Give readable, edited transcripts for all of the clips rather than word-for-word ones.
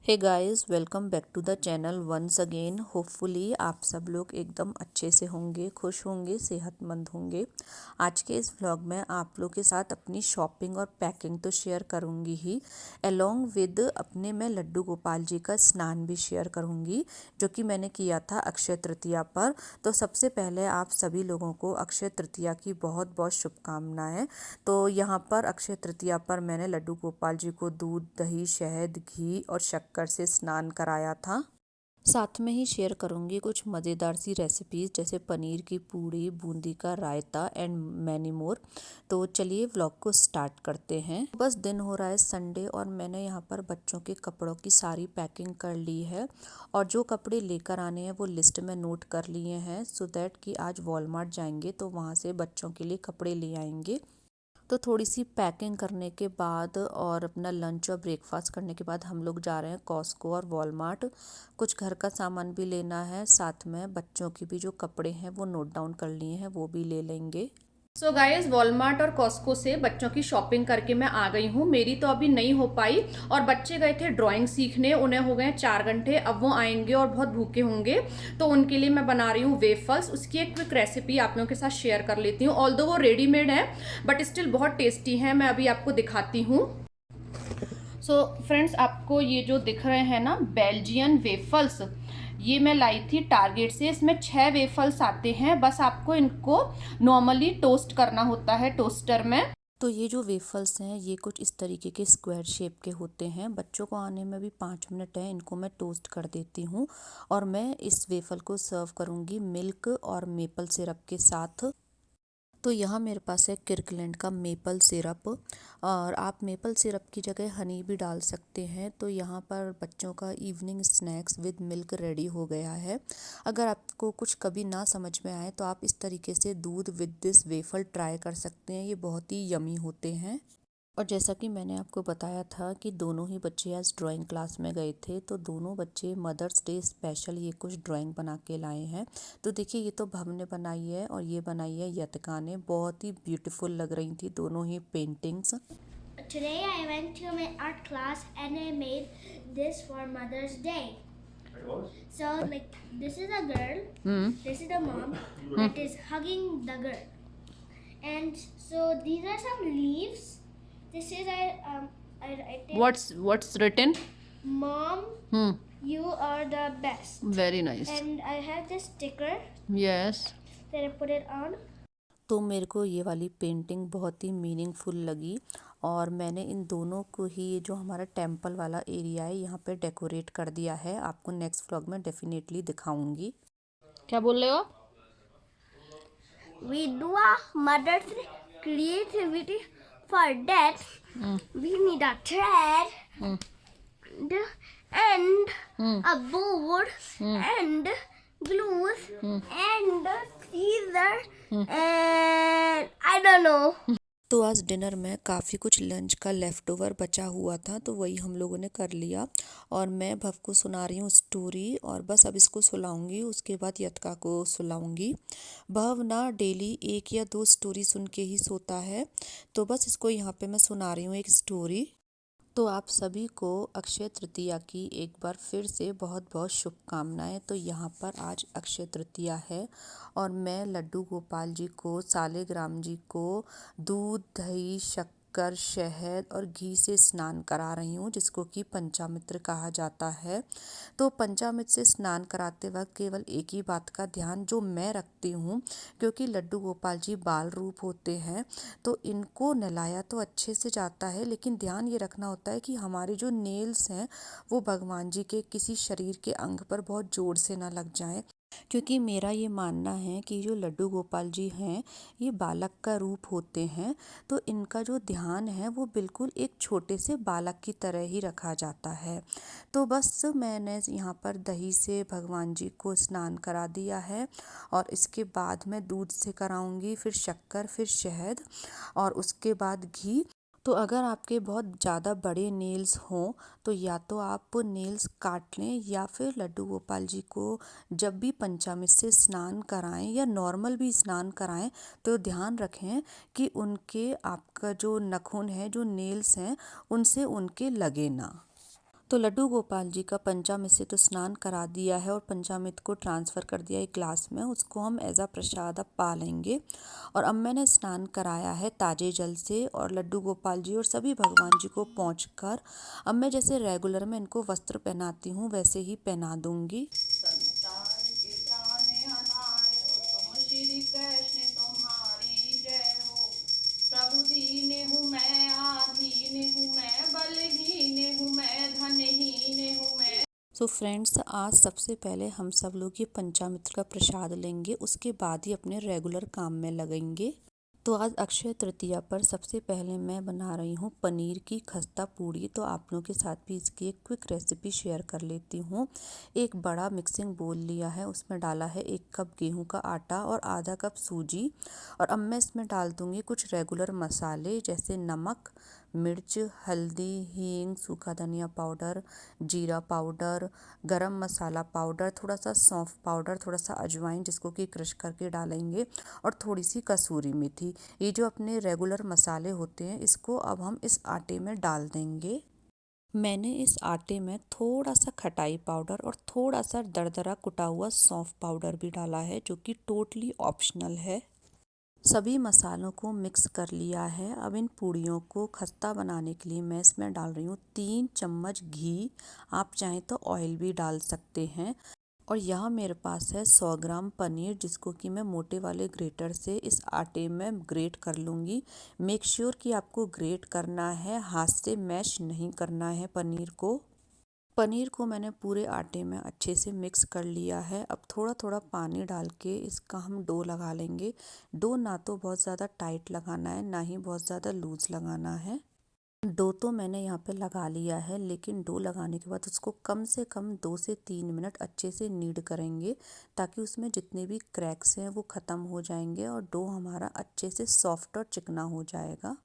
Hey guys, welcome back to the channel once again. Hopefully आप सब लोग एकदम अच्छे से होंगे, खुश होंगे, सेहतमंद होंगे। आज के इस व्लॉग में आप लोग के साथ अपनी शॉपिंग और पैकिंग तो शेयर करूंगी ही, अलोंग विद अपने मैं लड्डू गोपाल जी का स्नान भी शेयर करूंगी, जो कि मैंने किया था अक्षय तृतीया पर। तो सबसे पहले आप सभी लोगों को अक्षय तृतीया की बहुत बहुत शुभकामनाएं। तो यहाँ पर अक्षय तृतीया पर मैंने लड्डू गोपाल जी को दूध, दही, शहद, घी और शक्कर से स्नान कराया था। साथ में ही शेयर करूंगी कुछ मज़ेदार सी रेसिपीज़, जैसे पनीर की पूड़ी, बूंदी का रायता एंड मैनी मोर। तो चलिए व्लॉग को स्टार्ट करते हैं। बस दिन हो रहा है संडे और मैंने यहाँ पर बच्चों के कपड़ों की सारी पैकिंग कर ली है और जो कपड़े लेकर आने हैं वो लिस्ट में नोट कर लिए हैं, सो दैट कि आज वॉलमार्ट जाएंगे तो वहाँ से बच्चों के लिए कपड़े ले आएंगे। तो थोड़ी सी पैकिंग करने के बाद और अपना लंच और ब्रेकफास्ट करने के बाद हम लोग जा रहे हैं कॉस्को और वॉलमार्ट। कुछ घर का सामान भी लेना है, साथ में बच्चों की भी जो कपड़े हैं वो नोट डाउन कर लिए हैं, वो भी ले लेंगे। सो गाइज, वॉलमार्ट और कॉस्को से बच्चों की शॉपिंग करके मैं आ गई हूँ। मेरी तो अभी नहीं हो पाई और बच्चे गए थे ड्राइंग सीखने, उन्हें हो गए 4 घंटे। अब वो आएंगे और बहुत भूखे होंगे, तो उनके लिए मैं बना रही हूँ वेफल्स। उसकी एक क्विक रेसिपी आप लोगों के साथ शेयर कर लेती हूँ। ऑल्दो वो रेडीमेड है बट स्टिल बहुत टेस्टी है। मैं अभी आपको दिखाती हूँ। सो फ्रेंड्स, आपको ये जो दिख रहे हैं ना बेल्जियन वेफल्स, ये मैं लाई थी टारगेट से। इसमें 6 वेफल्स आते हैं, बस आपको इनको नॉर्मली टोस्ट करना होता है टोस्टर में। तो ये जो वेफल्स हैं ये कुछ इस तरीके के स्क्वायर शेप के होते हैं। बच्चों को आने में भी 5 मिनट है, इनको मैं टोस्ट कर देती हूँ और मैं इस वेफल को सर्व करूँगी मिल्क और मेपल सिरप के साथ। तो यहाँ मेरे पास है किर्कलैंड का मेपल सिरप और आप मेपल सिरप की जगह हनी भी डाल सकते हैं। तो यहाँ पर बच्चों का evening snacks with milk ready हो गया है। अगर आपको कुछ कभी ना समझ में आए तो आप इस तरीके से दूध विद दिस वेफल ट्राई कर सकते हैं, ये बहुत ही यमी होते हैं। और जैसा कि मैंने आपको बताया था कि दोनों ही बच्चे आज ड्राइंग क्लास में गए थे, तो दोनों बच्चे मदर्स डे स्पेशल ये कुछ ड्राइंग बना के लाए हैं। तो देखिए, ये तो भव ने बनाई है और ये बनाई है यतिका ने। बहुत ही ब्यूटीफुल लग रही थी दोनों ही paintings. Today I went to my art class and I made this for Mother's Day. So like this is a girl, this is the mom that is hugging the girl, and so these are some leaves. This is I did, What's written? Mom, you are the best. Very nice. And I have this sticker Yes. that I put it on. तो मेरे को ये वाली painting बहुत ही meaningful लगी और मैंने इन दोनों को ही, ये जो हमारा टेम्पल वाला एरिया है, यहाँ पे डेकोरेट कर दिया है। आपको नेक्स्ट व्लॉग में डेफिनेटली दिखाऊंगी। क्या बोल रहे हो? We do a mother's creativity. For that, we need a thread and a board and glues and scissor and I don't know. तो आज डिनर में काफ़ी कुछ लंच का लेफ़्ट ओवर बचा हुआ था, तो वही हम लोगों ने कर लिया। और मैं भव को सुना रही हूँ स्टोरी और बस अब इसको सुलाऊंगी, उसके बाद यतका को सुलाऊंगी। भव ना डेली 1 या 2 स्टोरी सुन के ही सोता है, तो बस इसको यहाँ पे मैं सुना रही हूँ एक स्टोरी। तो आप सभी को अक्षय तृतीया की एक बार फिर से बहुत बहुत शुभकामनाएं। तो यहाँ पर आज अक्षय तृतीया है और मैं लड्डू गोपाल जी को, सालिग्राम जी को दूध, दही, शक्कर, शहद और घी से स्नान करा रही हूँ, जिसको कि पंचामृत कहा जाता है। तो पंचामृत से स्नान कराते वक्त केवल एक ही बात का ध्यान जो मैं रखती हूँ, क्योंकि लड्डू गोपाल जी बाल रूप होते हैं, तो इनको नहलाया तो अच्छे से जाता है, लेकिन ध्यान ये रखना होता है कि हमारे जो नेल्स हैं वो भगवान जी के किसी शरीर के अंग पर बहुत ज़ोर से ना लग जाएं। क्योंकि मेरा ये मानना है कि जो लड्डू गोपाल जी हैं ये बालक का रूप होते हैं, तो इनका जो ध्यान है वो बिल्कुल एक छोटे से बालक की तरह ही रखा जाता है। तो बस मैंने यहाँ पर दही से भगवान जी को स्नान करा दिया है और इसके बाद मैं दूध से कराऊंगी, फिर शक्कर, फिर शहद और उसके बाद घी। तो अगर आपके बहुत ज़्यादा बड़े नेल्स हों तो या तो आप नेल्स काट लें या फिर लड्डू गोपाल जी को जब भी पंचामृत से स्नान कराएं या नॉर्मल भी स्नान कराएं, तो ध्यान रखें कि उनके, आपका जो नखून है, जो नेल्स हैं, उनसे उनके लगे ना। तो लड्डू गोपाल जी का पंचामृत से तो स्नान करा दिया है और पंचामृत को ट्रांसफ़र कर दिया एक ग्लास में, उसको हम एज आ प्रसाद अब पा लेंगे। और अब मैंने स्नान कराया है ताजे जल से और लड्डू गोपाल जी और सभी भगवान जी को पहुँचकर अब मैं जैसे रेगुलर में इनको वस्त्र पहनाती हूँ वैसे ही पहना दूँगी। संसार के प्राण अनार हो तुम श्री कृष्ण तुम्हारी जय हो। प्रभु दीन हूँ मैं आधीन हूँ मैं बलहीन हूँ मैं धनहीन हूँ मैं। सो फ्रेंड्स, आज सबसे पहले हम सब लोग ये पंचामृत का प्रसाद लेंगे, उसके बाद ही अपने रेगुलर काम में लगेंगे। तो आज अक्षय तृतीया पर सबसे पहले मैं बना रही हूँ पनीर की खस्ता पूड़ी। तो आप लोगों के साथ भी इसकी एक क्विक रेसिपी शेयर कर लेती हूँ। एक बड़ा मिक्सिंग बोल लिया है, उसमें डाला है 1 कप गेहूं का आटा और आधा कप सूजी। और अब मैं इसमें डाल दूँगी कुछ रेगुलर मसाले जैसे नमक, मिर्च, हल्दी, हींग, सूखा धनिया पाउडर, जीरा पाउडर, गरम मसाला पाउडर, थोड़ा सा सौंफ पाउडर, थोड़ा सा अजवाइन जिसको कि क्रश करके डालेंगे और थोड़ी सी कसूरी मेथी। ये जो अपने रेगुलर मसाले होते हैं इसको अब हम इस आटे में डाल देंगे। मैंने इस आटे में थोड़ा सा खटाई पाउडर और थोड़ा सा दरदरा कुटा हुआ सौंफ पाउडर भी डाला है जो कि टोटली ऑप्शनल है। सभी मसालों को मिक्स कर लिया है। अब इन पूड़ियों को खस्ता बनाने के लिए मैं इसमें डाल रही हूँ 3 चम्मच घी। आप चाहें तो ऑयल भी डाल सकते हैं। और यहाँ मेरे पास है 100 ग्राम पनीर जिसको कि मैं मोटे वाले ग्रेटर से इस आटे में ग्रेट कर लूँगी। मेक श्योर कि आपको ग्रेट करना है, हाथ से मैश नहीं करना है पनीर को। पनीर को मैंने पूरे आटे में अच्छे से मिक्स कर लिया है। अब थोड़ा थोड़ा पानी डाल के इसका हम डो लगा लेंगे। डो ना तो बहुत ज़्यादा टाइट लगाना है ना ही बहुत ज़्यादा लूज़ लगाना है। डो तो मैंने यहाँ पे लगा लिया है, लेकिन डो लगाने के बाद उसको कम से कम 2 से 3 मिनट अच्छे से नीड करेंगे ताकि उसमें जितने भी क्रैक्स हैं वो ख़त्म हो जाएंगे और डो हमारा अच्छे से सॉफ्ट और चिकना हो जाएगा।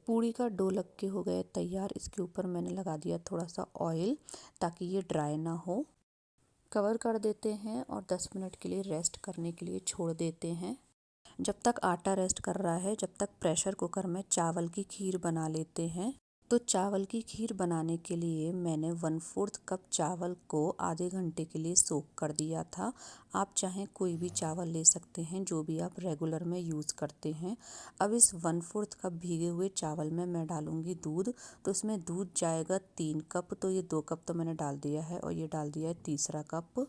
पूड़ी का डो लग के हो गया तैयार। इसके ऊपर मैंने लगा दिया थोड़ा सा ऑयल ताकि ये ड्राई ना हो। कवर कर देते हैं और 10 मिनट के लिए रेस्ट करने के लिए छोड़ देते हैं। जब तक आटा रेस्ट कर रहा है जब तक प्रेशर कुकर में चावल की खीर बना लेते हैं। तो चावल की खीर बनाने के लिए मैंने 1/4 कप चावल को आधे घंटे के लिए सोक कर दिया था। आप चाहें कोई भी चावल ले सकते हैं जो भी आप रेगुलर में यूज़ करते हैं। अब इस 1/4 कप भीगे हुए चावल में मैं डालूंगी दूध। तो इसमें दूध जाएगा 3 कप। तो ये 2 कप तो मैंने डाल दिया है और ये डाल दिया है तीसरा कप।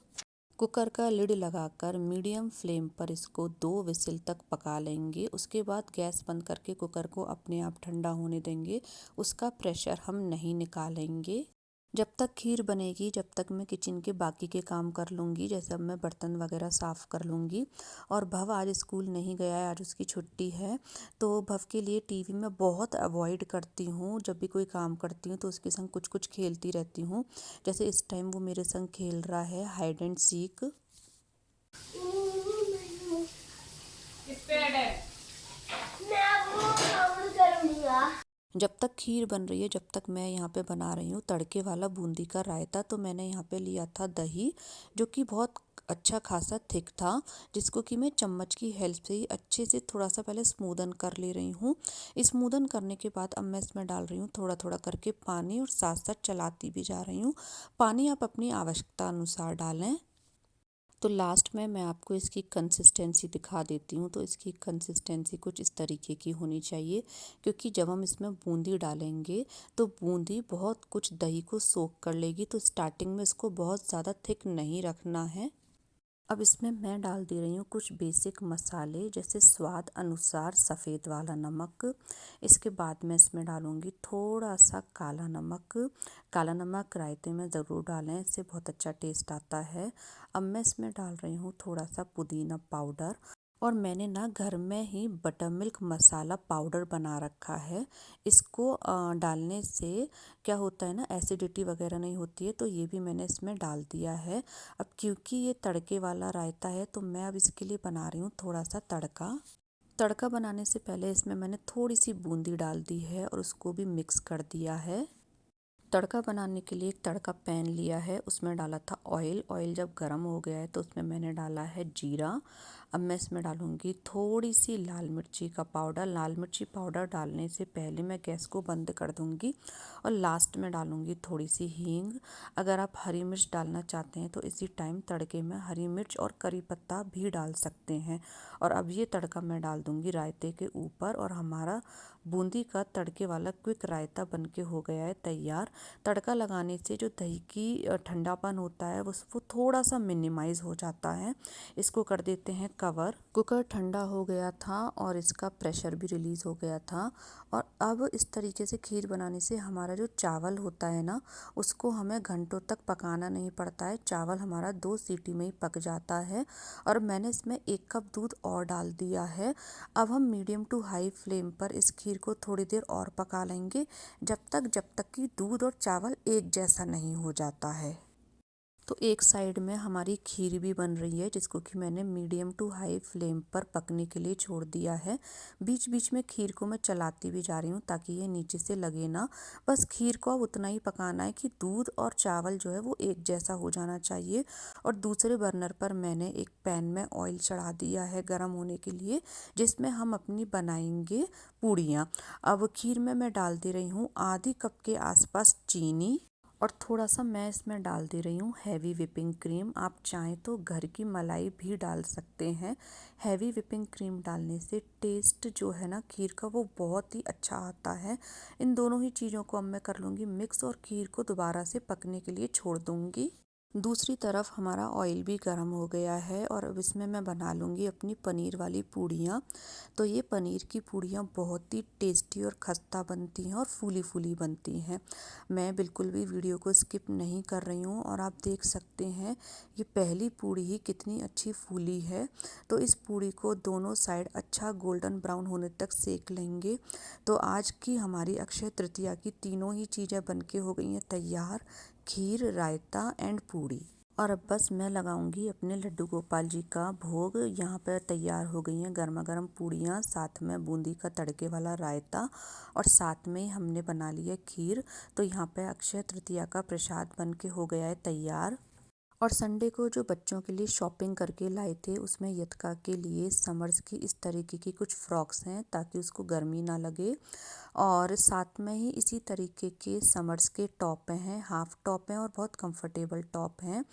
कुकर का लिड लगाकर मीडियम फ्लेम पर इसको 2 विसिल तक पका लेंगे। उसके बाद गैस बंद करके कुकर को अपने आप ठंडा होने देंगे। उसका प्रेशर हम नहीं निकालेंगे। जब तक खीर बनेगी जब तक मैं किचन के बाकी के काम कर लूँगी। जैसे अब मैं बर्तन वगैरह साफ़ कर लूँगी। और भव आज स्कूल नहीं गया है, आज उसकी छुट्टी है। तो भव के लिए टीवी में बहुत अवॉइड करती हूँ। जब भी कोई काम करती हूँ तो उसके संग कुछ कुछ खेलती रहती हूँ। जैसे इस टाइम वो मेरे संग खेल रहा है हाइड एंड सीक। जब तक खीर बन रही है जब तक मैं यहाँ पे बना रही हूँ तड़के वाला बूंदी का रायता। तो मैंने यहाँ पे लिया था दही जो कि बहुत अच्छा खासा थिक था, जिसको कि मैं चम्मच की हेल्प से ही अच्छे से थोड़ा सा पहले स्मूदन कर ले रही हूँ। स्मूदन करने के बाद अब मैं इसमें डाल रही हूँ थोड़ा थोड़ा करके पानी और साथ साथ चलाती भी जा रही हूँ। पानी आप अपनी आवश्यकता अनुसार डालें। तो लास्ट में मैं आपको इसकी कंसिस्टेंसी दिखा देती हूँ। तो इसकी कंसिस्टेंसी कुछ इस तरीके की होनी चाहिए, क्योंकि जब हम इसमें बूंदी डालेंगे तो बूंदी बहुत कुछ दही को सोख कर लेगी। तो स्टार्टिंग में इसको बहुत ज़्यादा थिक नहीं रखना है। अब इसमें मैं डाल दे रही हूँ कुछ बेसिक मसाले जैसे स्वाद अनुसार सफ़ेद वाला नमक। इसके बाद मैं इसमें डालूँगी थोड़ा सा काला नमक। काला नमक रायते में ज़रूर डालें, इससे बहुत अच्छा टेस्ट आता है। अब मैं इसमें डाल रही हूँ थोड़ा सा पुदीना पाउडर। और मैंने ना घर में ही बटर मिल्क मसाला पाउडर बना रखा है। इसको डालने से क्या होता है ना, एसिडिटी वगैरह नहीं होती है। तो ये भी मैंने इसमें डाल दिया है। अब क्योंकि ये तड़के वाला रायता है तो मैं अब इसके लिए बना रही हूँ थोड़ा सा तड़का। तड़का बनाने से पहले इसमें मैंने थोड़ी सी बूंदी डाल दी है और उसको भी मिक्स कर दिया है। तड़का बनाने के लिए एक तड़का पैन लिया है, उसमें डाला था ऑयल। ऑयल जब गर्म हो गया है तो उसमें मैंने डाला है जीरा। अब मैं इसमें डालूंगी थोड़ी सी लाल मिर्ची का पाउडर। लाल मिर्ची पाउडर डालने से पहले मैं गैस को बंद कर दूंगी और लास्ट में डालूंगी थोड़ी सी हींग। अगर आप हरी मिर्च डालना चाहते हैं तो इसी टाइम तड़के में हरी मिर्च और करी पत्ता भी डाल सकते हैं। और अब ये तड़का मैं डाल दूंगी रायते के ऊपर और हमारा बूंदी का तड़के वाला क्विक रायता बनके हो गया है तैयार। तड़का लगाने से जो दही की ठंडापन होता है वो थोड़ा सा मिनिमाइज हो जाता है। इसको कर देते हैं कवर। कुकर ठंडा हो गया था और इसका प्रेशर भी रिलीज़ हो गया था। और अब इस तरीके से खीर बनाने से हमारा जो चावल होता है ना, उसको हमें घंटों तक पकाना नहीं पड़ता है। चावल हमारा 2 सीटी में ही पक जाता है। और मैंने इसमें 1 कप दूध और डाल दिया है। अब हम मीडियम टू हाई फ्लेम पर इस खीर को थोड़ी देर और पका लेंगे, जब तक कि दूध और चावल एक जैसा नहीं हो जाता है। तो एक साइड में हमारी खीर भी बन रही है, जिसको कि मैंने मीडियम टू हाई फ्लेम पर पकने के लिए छोड़ दिया है। बीच बीच में खीर को मैं चलाती भी जा रही हूँ ताकि ये नीचे से लगे ना। बस खीर को अब उतना ही पकाना है कि दूध और चावल जो है वो एक जैसा हो जाना चाहिए। और दूसरे बर्नर पर मैंने एक पैन में ऑयल चढ़ा दिया है गर्म होने के लिए, जिसमें हम अपनी बनाएंगे पूड़ियाँ। अब खीर में मैं डाल दे रही हूँ आधी कप के आसपास चीनी और थोड़ा सा मैं इसमें डाल दे रही हूँ हैवी विपिंग क्रीम। आप चाहें तो घर की मलाई भी डाल सकते हैं। हैवी विपिंग क्रीम डालने से टेस्ट जो है ना खीर का वो बहुत ही अच्छा आता है। इन दोनों ही चीज़ों को अब मैं कर लूँगी मिक्स और खीर को दोबारा से पकने के लिए छोड़ दूँगी। दूसरी तरफ हमारा ऑयल भी गर्म हो गया है और अब इसमें मैं बना लूँगी अपनी पनीर वाली पूड़ियाँ। तो ये पनीर की पूड़ियाँ बहुत ही टेस्टी और खस्ता बनती हैं और फूली फूली बनती हैं। मैं बिल्कुल भी वीडियो को स्किप नहीं कर रही हूँ और आप देख सकते हैं ये पहली पूड़ी ही कितनी अच्छी फूली है। तो इस पूड़ी को दोनों साइड अच्छा गोल्डन ब्राउन होने तक सेक लेंगे। तो आज की हमारी अक्षय तृतीया की तीनों ही चीज़ें बनके हो गई हैं तैयार, खीर, रायता एंड पूड़ी। और अब बस मैं लगाऊंगी अपने लड्डू गोपाल जी का भोग। यहाँ पर तैयार हो गई हैं गर्मा गर्म पूड़ियाँ, साथ में बूंदी का तड़के वाला रायता और साथ में हमने बना लिया खीर। तो यहाँ पे अक्षय तृतीया का प्रसाद बन के हो गया है तैयार। और संडे को जो बच्चों के लिए शॉपिंग करके लाए थे उसमें यतका के लिए समर्स की इस तरीके की कुछ फ्रॉक्स हैं ताकि उसको गर्मी ना लगे। और साथ में ही इसी तरीके के समर्स के टॉप हैं, हाफ टॉप हैं और बहुत कंफर्टेबल टॉप हैं।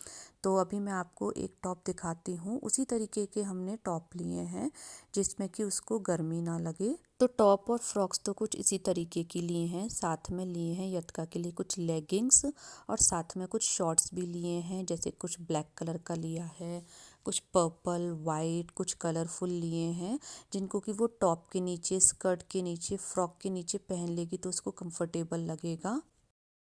तो अभी मैं आपको एक टॉप दिखाती हूँ। उसी तरीके के हमने टॉप लिए हैं जिसमें कि उसको गर्मी ना लगे। तो टॉप और फ्रॉक्स तो कुछ इसी तरीके की लिए हैं। साथ में लिए हैं यतका के लिए कुछ लेगिंग्स और साथ में कुछ शॉर्ट्स भी लिए हैं, जैसे कुछ ब्लैक कलर का लिया है, कुछ पर्पल, वाइट, कुछ कलरफुल लिए हैं, जिनको कि वो टॉप के नीचे, स्कर्ट के नीचे, फ्रॉक के नीचे पहन लेगी तो उसको कंफर्टेबल लगेगा।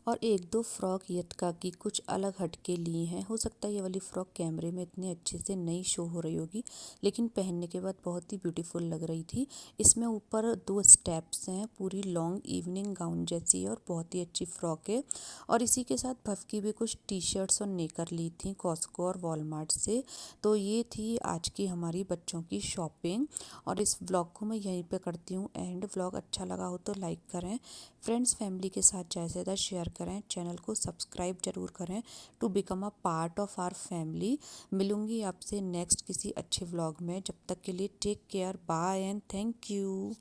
और एक दो फ्रॉक यतका की कुछ अलग हटके लिए हैं। हो सकता है ये वाली फ़्रॉक कैमरे में इतने अच्छे से नहीं शो हो रही होगी, लेकिन पहनने के बाद बहुत ही ब्यूटीफुल लग रही थी। इसमें ऊपर 2 स्टेप्स हैं, पूरी लॉन्ग इवनिंग गाउन जैसी है और बहुत ही अच्छी फ़्रॉक है। और इसी के साथ भव की भी कुछ टी शर्ट्स और नेकर ली थी कॉस्को और वॉलमार्ट से। तो ये थी आज की हमारी बच्चों की शॉपिंग। और इस व्लॉग को मैं यहीं पे करती हूँ एंड। व्लॉग अच्छा लगा हो तो लाइक करें, फ्रेंड्स फैमिली के साथ ज़्यादा से ज़्यादा शेयर करें, चैनल को सब्सक्राइब जरूर करें to become a part of our family. मिलूंगी आपसे नेक्स्ट किसी अच्छे व्लॉग में। जब तक के लिए take care, bye and thank you.